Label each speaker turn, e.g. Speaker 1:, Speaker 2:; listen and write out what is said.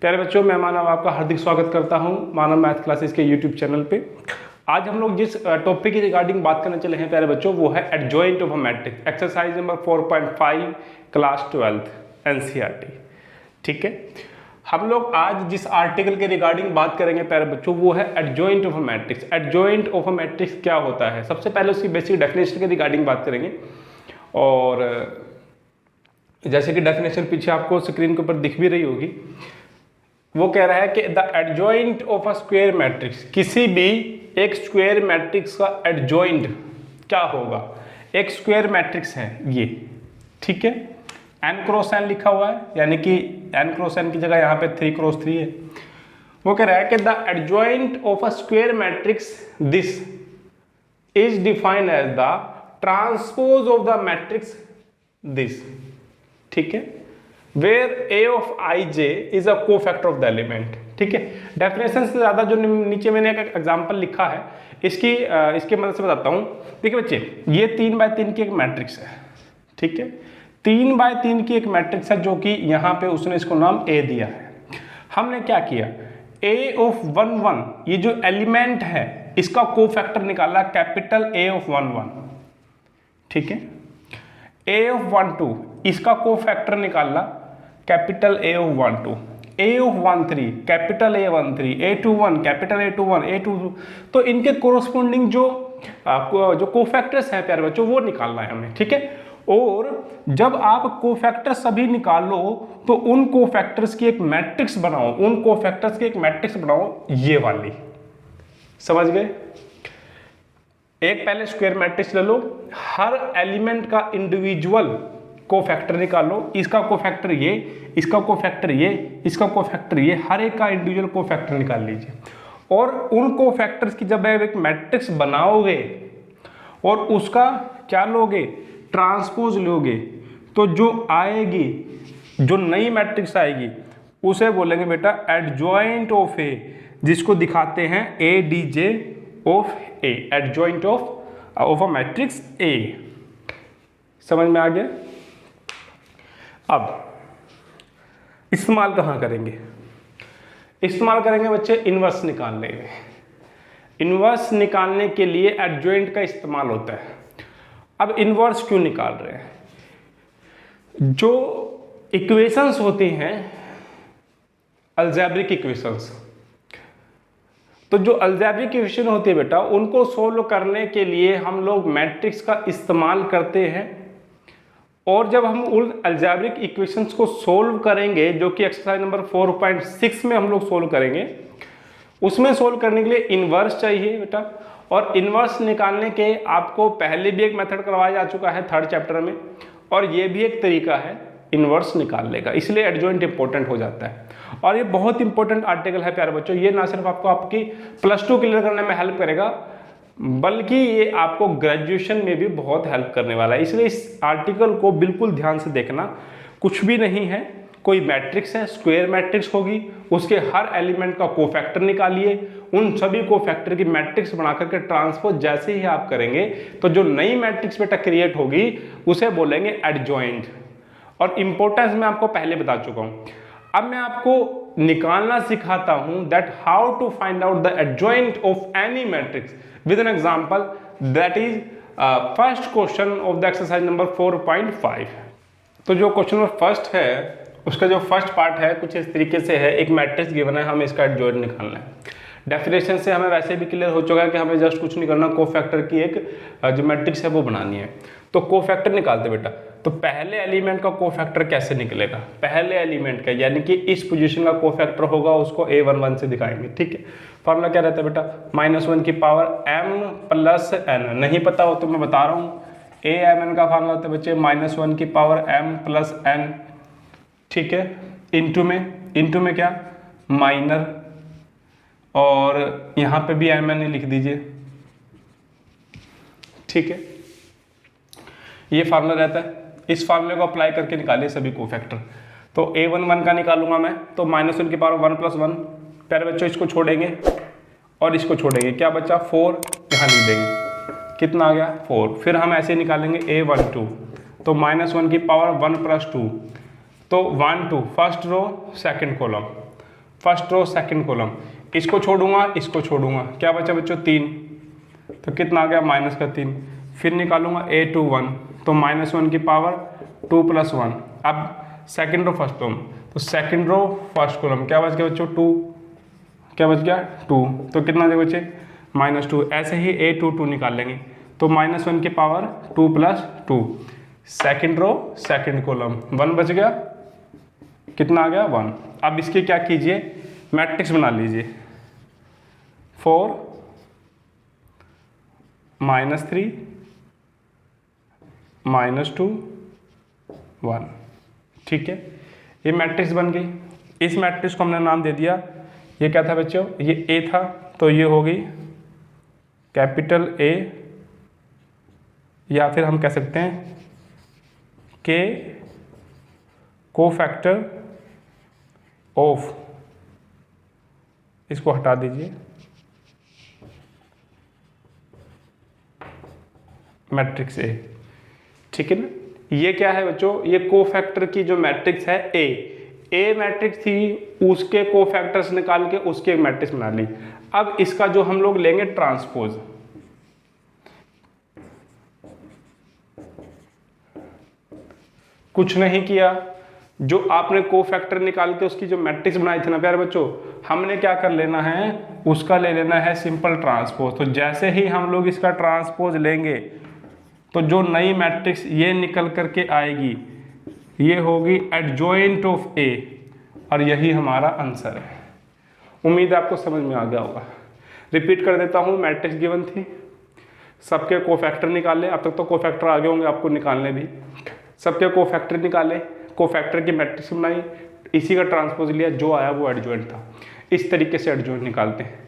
Speaker 1: प्यारे बच्चों, मैं मानव आपका हार्दिक स्वागत करता हूं मानव मैथ क्लासेस के यूट्यूब चैनल पे। आज हम लोग जिस टॉपिक की रिगार्डिंग बात करने चले हैं प्यारे बच्चों, वो है adjoint of a matrix, exercise number 4.5 class 12 NCERT. ठीक है, हम लोग आज जिस आर्टिकल के रिगार्डिंग बात करेंगे प्यारे बच्चों, वो है adjoint of a matrix. Adjoint of a matrix क्या होता है, सबसे पहले उसकी बेसिक डेफिनेशन के रिगार्डिंग बात करेंगे। और जैसे कि डेफिनेशन पीछे आपको स्क्रीन के ऊपर दिख भी रही होगी, वो कह रहा है कि the adjoint of a square matrix, किसी भी एक स्क्वायर मैट्रिक्स का एडजॉइंट क्या होगा। एक स्क्वायर मैट्रिक्स है ये, ठीक है, n क्रॉस n लिखा हुआ है, यानी कि n क्रॉस n की जगह यहाँ पे 3 क्रॉस 3 है। वो कह रहा है कि the adjoint of a square matrix this is defined as the transpose of the matrix this, ठीक है, where a of ij is a cofactor of the element। ठीक है, डेफिनेशन से ज़्यादा जो नीचे मैंने एक एग्जांपल लिखा है इसके मदद से बताता हूँ। देखिए बच्चे, ये 3x3 की एक मैट्रिक्स है, ठीक है, 3x3 की एक मैट्रिक्स है, जो कि यहाँ पे उसने इसको नाम a दिया है। हमने क्या किया, a of 1 1, ये जो एलिमेंट है इसका कोफैक्टर निकाला कैपिटल A of 1 1, ठीक है, a of 1 2 इसका कोफैक्टर निकाला capital A of 1 2, A of 1 3 capital A 1 3, A 2 1 capital A 2 1, A 2 2। तो इनके कोरस्पोंडिंग जो कोफैक्टर्स हैं प्यारे बच्चों, वो निकालना है हमें, ठीक है। और जब आप कोफैक्टर सभी निकालो तो उन कोफैक्टर्स की एक मैट्रिक्स बनाओ, उन कोफैक्टर्स की एक मैट्रिक्स बनाओ, ये वाली, समझ गए। एक पहले स्क्वायर मैट्रिक्स ले लो, हर एलिमेंट का इंडिविजुअल कोफैक्टर निकालो, इसका कोफैक्टर ये, इसका कोफैक्टर ये, इसका कोफैक्टर ये, हर एक का इंडिविजुअल कोफैक्टर निकाल लीजिए। और उन कोफैक्टर्स की जब आप एक मैट्रिक्स बनाओगे और उसका क्या लोगे, ट्रांसपोज लोगे, तो जो आएगी, जो नई मैट्रिक्स आएगी उसे बोलेंगे बेटा एडजॉइंट ऑफ ए, जिसको दिखाते हैं A D J of A, adjoint of a matrix A. समझ में आ गया। अब इस्तेमाल कहाँ करेंगे, इस्तेमाल करेंगे बच्चे इन्वर्स निकालने में। इन्वर्स निकालने के लिए एडजॉइंट का इस्तेमाल होता है। अब इन्वर्स क्यों निकाल रहे हैं, जो इक्वेशंस होती हैं अलजेब्रिक इक्वेशंस, तो जो अलजेब्रिक इक्वेशन होती है बेटा, उनको सोल्व करने के लिए हम लोग मैट्रिक्स का इस्तेमाल करते हैं। और जब हम उन अलजेब्रिक इक्वेशंस को सोल्व करेंगे, जो कि एक्सरसाइज नंबर 4.6 में हम लोग सोल्व करेंगे, उसमें सोल्व करने के लिए इन्वर्स चाहिए बेटा। और इन्वर्स निकालने के आपको पहले भी एक मेथड करवाया जा चुका है 3rd चैप्टर में, और ये भी एक तरीका है इन्वर्स निकालने का, इसलिए एडजॉइंट इंपॉर्टेंट हो जाता है। और ये बहुत इंपॉर्टेंट आर्टिकल है प्यारे बच्चों, ये ना सिर्फ आपको आपकी +2 क्लियर करने में हेल्प करेगा, बल्कि ये आपको ग्रेजुएशन में भी बहुत हेल्प करने वाला है। इसलिए इस आर्टिकल को बिल्कुल ध्यान से देखना। कुछ भी नहीं है, कोई मैट्रिक्स है, स्क्वायर मैट्रिक्स होगी, उसके हर एलिमेंट का कोफैक्टर निकालिए, उन सभी कोफैक्टर की मैट्रिक्स बना करके ट्रांसपोज जैसे ही आप करेंगे तो जो नई मैट्रिक्स बेटा क्रिएट होगी उसे बोलेंगे एडजॉइंट। और इंपॉर्टेंस मैं आपको पहले बता चुका हूँ। अब मैं आपको निकालना सिखाता हूँ that how to find out the adjoint of any matrix with an example, that is first question of the exercise number 4.5। तो जो क्वेश्चन नंबर फर्स्ट है उसका जो फर्स्ट पार्ट है कुछ इस तरीके से है, एक मैट्रिक्स गिवन है, हमें इसका एडजॉइंट निकालना है। डेफिनेशन से हमें वैसे भी क्लियर हो चुका है कि हमें जस्ट कुछ नहीं करना, कोफैक्टर की एक जो मैट्रिक्स है वो बनानी है। तो कोफैक्टर निकालते बेटा, तो पहले एलिमेंट का कोफैक्टर कैसे निकलेगा, पहले एलिमेंट का यानी कि इस पोजीशन का कोफैक्टर होगा, उसको a11 से दिखाएंगे, ठीक है। फॉर्मूला क्या रहता है बेटा, -1 की पावर m + n, नहीं पता हो तो मैं बता रहा हूँ, amn का फॉर्मूला होता है बच्चे -1 की पावर m + n, ठीक है, इंटू में क्या माइनर, और यहाँ पे भी mn लिख दीजिए, ठीक है। ये फार्मूला रहता है, इस फार्मूले को अप्लाई करके निकालिए सभी कोफैक्टर। तो a11 का निकालूंगा मैं, तो -1 की पावर 1 + 1, प्यारे बच्चों इसको छोड़ेंगे और इसको छोड़ेंगे, क्या बचा 4, यहाँ लिख देंगे, कितना आ गया 4। फिर हम ऐसे निकालेंगे a12, तो -1 की पावर 1 + 2, तो 1 2 first row second column, first row second column, इसको छोड़ूंगा इसको छोड़ूंगा, क्या बचा बच्चों 3, तो कितना आ गया माइनस का 3। फिर निकालूंगा a टू 1, तो -1 की पावर 2 + 1। अब सेकंड रो फर्स्ट कॉलम, तो सेकंड रो फर्स्ट कॉलम क्या बच गया बच्चों 2, क्या बच गया 2, तो कितना दे बचे -2। ऐसे ही a टू 2 निकाल लेंगे, तो -1 की power 2 + 2। Second row second column 1 बच गया, कितना आ गया 1। अब इसके क्या कीजिए मैट्रिक्स बना लीजिए, 4 -3 -2 1, ठीक है, ये मैट्रिक्स बन गई। इस मैट्रिक्स को हमने नाम दे दिया, ये क्या था बच्चों, ये A था, तो ये हो गई कैपिटल A, या फिर हम कह सकते हैं के कोफैक्टर ऑफ, इसको हटा दीजिए, मैट्रिक्स A, ठीक है ना। ये क्या है बच्चों, ये कोफैक्टर की जो मैट्रिक्स है A मैट्रिक्स थी, उसके कोफैक्टर्स निकाल के उसकी एक मैट्रिक्स बना ली। अब इसका जो हम लोग लेंगे ट्रांसपोज, कुछ नहीं किया, जो आपने कोफैक्टर निकाल के उसकी जो मैट्रिक्स बनाई थी ना प्यारे बच्चों, हमने क्या कर लेना है, उसका ले लेना है सिंपल ट्रांसपोज। तो जैसे ही हम लोग इसका ट्रांसपोज लेंगे तो जो नई मैट्रिक्स ये निकल करके आएगी, ये होगी एडजॉइंट ऑफ A, और यही हमारा आंसर है। उम्मीद है आपको समझ में आ गया होगा। रिपीट कर देता हूँ, मैट्रिक्स गिवन थी, सबके कोफैक्टर निकाले, अब तक तो कोफैक्टर आगे होंगे आपको निकालने भी, सबके कोफैक्टर निकाले, कोफैक्टर की मैट्रिक्स बनाई, इसी का ट्रांसपोज लिया, जो आया वो एडजॉइंट था। इस तरीके से एडजॉइंट निकालते हैं।